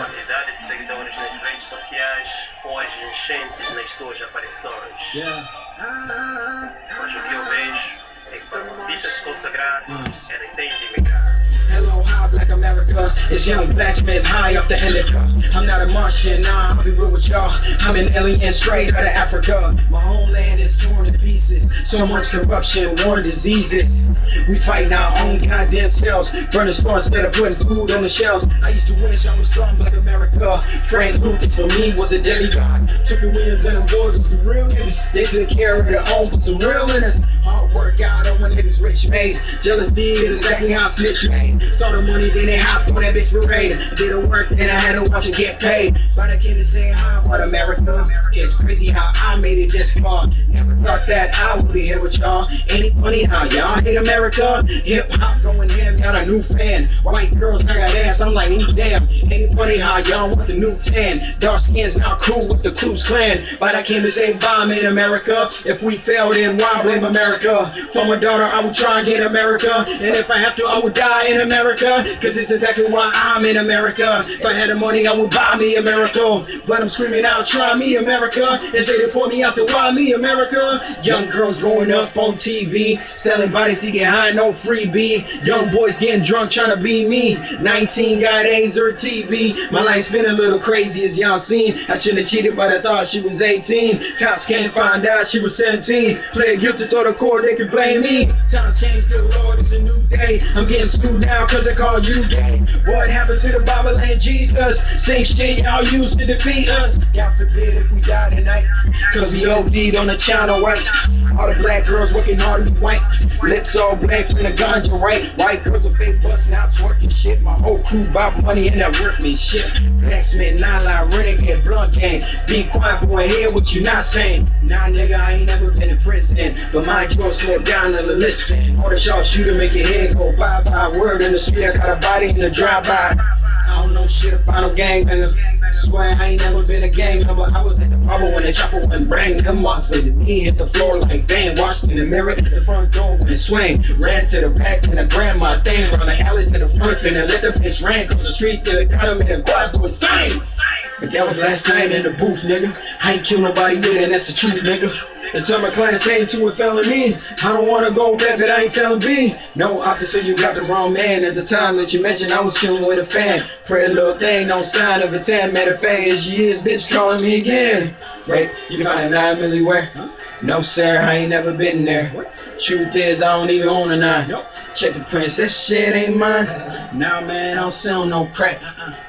quantidade de seguidores nas redes sociais ou as enchentes nas suas aparições. Mas o que eu vejo é que para uma artista se consagrar, ela tem de migrar. Hello, hi, Black America. It's young Blacksmith, high up the indica. I'm not a Martian, nah, I'll be real with y'all. I'm an alien straight out of Africa. My homeland is torn to pieces. So much corruption, war and diseases. We fighting our own goddamn selves. Burning stores instead of putting food on the shelves. I used to wish I was from Black America. Frank Lucas for me was a demigod. Tookie Williams and them boys was some real niggas. They took care of their own, put some real in us. Hard work out on when niggas rich made. Jealousy is exactly how snitch made. Saw the money, then they hopped on that bitch parade. Did the work, then I had to watch it get paid. But I came to say hi, what America. It's crazy how I made it this far. Never thought that I would be here with y'all. Ain't it funny how y'all hate America? Hip hop going ham, got a new fan. White girls, I got ass, I'm like, ooh damn. Ain't it funny how y'all want the new tan? Dark skins now cool with the Klux Klan. But I came to say bomb in America. If we fail, then why blame America? For my daughter, I would try and get America. And if I have to, I would die in America. Cause it's exactly why I'm in America. If I had the money, I would buy me America. But I'm screaming out, try me America. They say they pour me out, so why me America? Young girls growing up on TV, selling bodies to get high, no freebie. Young boys getting drunk, trying to be me. 19 got AIDS or TB. My life's been a little crazy as y'all seen. I shouldn't have cheated, but I thought she was 18. Cops can't find out she was 17. Pled guilty to the court, they can blame me. Times change, good Lord, it's a new day. I'm getting screwed down cause I called you gay. What happened to the Bible and Jesus? Same shit y'all used to defeat us. God forbid if we die tonight, cause we OD'd on the China white. All the black girls working hard to be white. Lips all black from the ganja, right? White girls are fake busting out twerking shit. My whole crew bought money and that workmanship. Blacksmith, nine-line, renegade, blunt gang. Be quiet, boy, hear what you not saying. Nah, nigga, I ain't never been in prison, but my jaws slow down and listen. All the sharp shooter make your head go bye-bye. Word in the street, I got a body in the drive-by. I don't know shit about no gangbangers. Swear I ain't never been a gang member. I was at the barber when the chopper went bang. Them off with the knee hit the floor like damn. Watched in the mirror at the front door when it swing. Ran to the back and I grabbed my thing. Run the alley to the front and I let the bitch ran. Cause the street till it got him in the quad to insane. But that was last night in the booth, nigga. I ain't kill nobody yet, and that's the truth, nigga. And tell my clients ain't to a felony. I don't wanna go back, but I ain't telling B. No, officer, you got the wrong man. At the time that you mentioned, I was chilling with a fan. Pretty little thing, no sign of a 10. Matter of fact, as she is, bitch calling me again. Wait, you find a 9 milli where? No, sir, I ain't never been there. Truth is, I don't even own a 9. Check the prints, that shit ain't mine. Nah, man, I don't sell no crack.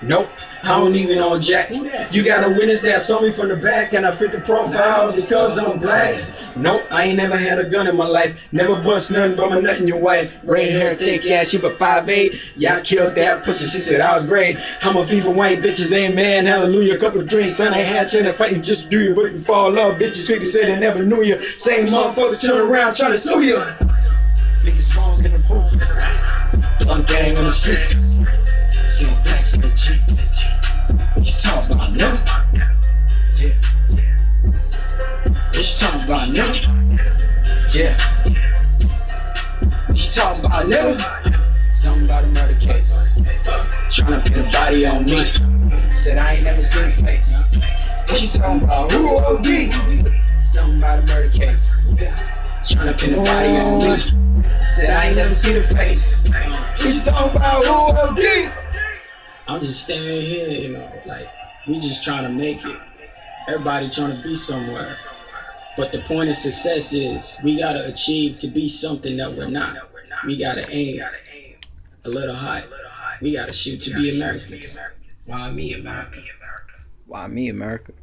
Nope, I don't even own jack. You got a witness that saw me from the back and I fit the profile because I'm black. Nope, I ain't never had a gun in my life. Never bust nothing but my nut in your wife. Red hair, thick ass, she but 5'8". Yeah, I killed that pussy, she said I was great. I'm a FIFA white bitches, amen, hallelujah. Couple of drinks, son, I had chance fighting just to do you. But if you fall off, bitches quick to say they never knew you. Same motherfucker turn around, try to sue you. Biggest songs in the booth. Blunt gang on the streets. See Blacksmith G. What you talking about, nigga? Yeah. What you talking about, nigga? Yeah. What you talking about, nigga? Something about a murder case. Tryna pin a body on me. Said I ain't never seen a face. What you talking about? Who OD? Something about a murder case. Tryna pin a body on me. Said I ain't never seen a face. What you talking about? Who OD? I'm just standing here, you know, like, we just trying to make it. Everybody trying to be somewhere. But the point of success is we gotta achieve to be something that we're not. We gotta aim a little high. We gotta shoot to be Americans. Why me, America? Why me, America?